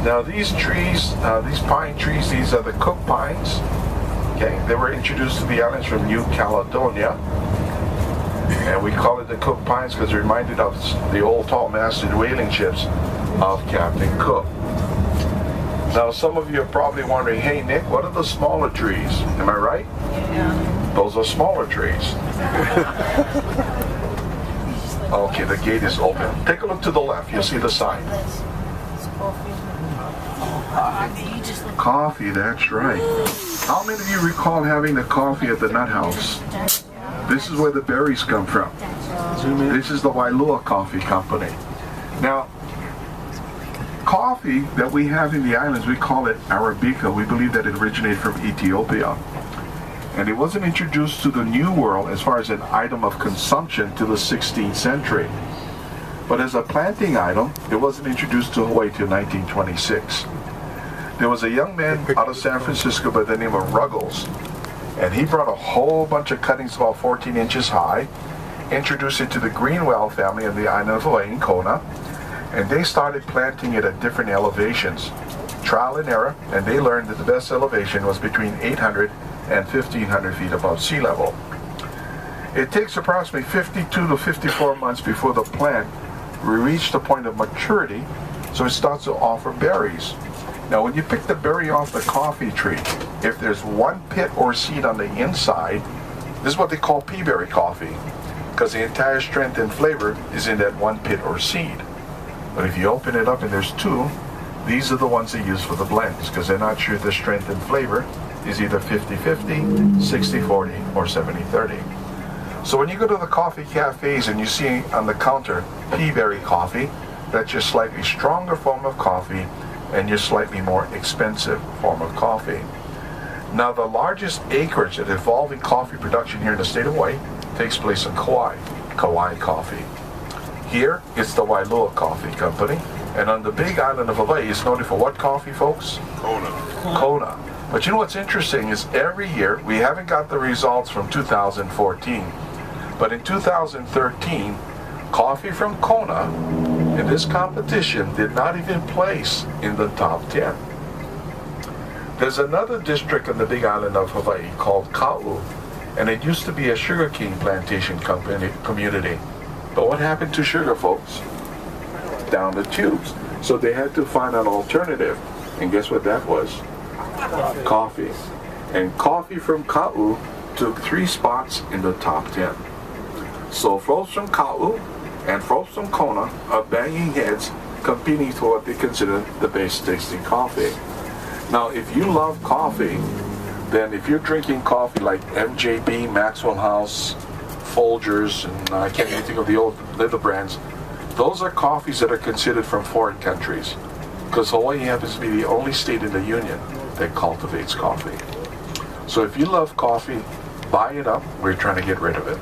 Now these trees, these pine trees, these are the cook pines. Okay, they were introduced to the islands from New Caledonia, and we call it the Cook Pines because it reminded us the old tall-masted whaling ships of Captain Cook. Now some of you are probably wondering, hey Nick, what are the smaller trees? Am I right? Yeah. Those are smaller trees. Okay, the gate is open. Take a look to the left, you'll see the sign. Coffee, that's right. How many of you recall having the coffee at the nut house? This is where the berries come from. This is the Waialul Coffee Company. Now, coffee that we have in the islands, we call it Arabica. We believe that it originated from Ethiopia. And it wasn't introduced to the New World as far as an item of consumption till the 16th century. But as a planting item, it wasn't introduced to Hawaii till 1926. There was a young man out of San Francisco by the name of Ruggles, and he brought a whole bunch of cuttings about 14 inches high, introduced it to the Greenwell family of the island of Hawaii in Kona, and they started planting it at different elevations. Trial and error, and they learned that the best elevation was between 800 and 1,500 feet above sea level. It takes approximately 52 to 54 months before the plant reaches the point of maturity, so it starts to offer berries. Now when you pick the berry off the coffee tree, if there's one pit or seed on the inside, this is what they call pea berry coffee, because the entire strength and flavor is in that one pit or seed. But if you open it up and there's two, these are the ones they use for the blends, because they're not sure the strength and flavor is either 50-50, 60-40, or 70-30. So when you go to the coffee cafes and you see on the counter pea berry coffee, that's your slightly stronger form of coffee and your slightly more expensive form of coffee. Now the largest acreage of evolving coffee production here in the state of Hawaii takes place in Kauai coffee. Here it's the Waialul Coffee Company, and on the big island of Hawaii it's noted for what coffee, folks? Kona. But you know what's interesting is every year, we haven't got the results from 2014, but in 2013, coffee from Kona in this competition did not even place in the top 10. There's another district on the big island of Hawaii called Ka'u, and it used to be a sugarcane plantation community. But what happened to sugar, folks? Down the tubes. So they had to find an alternative, and guess what that was? Coffee. And coffee from Ka'u took 3 spots in the top 10. So folks from Ka'u and folks from Kona are banging heads, competing for what they consider the best tasting coffee. Now if you love coffee, then if you're drinking coffee like MJB, Maxwell House, Folgers, and I can't even think of the old little brands, those are coffees that are considered from foreign countries, because Hawaii happens to be the only state in the Union that cultivates coffee. So if you love coffee, buy it up. We're trying to get rid of it.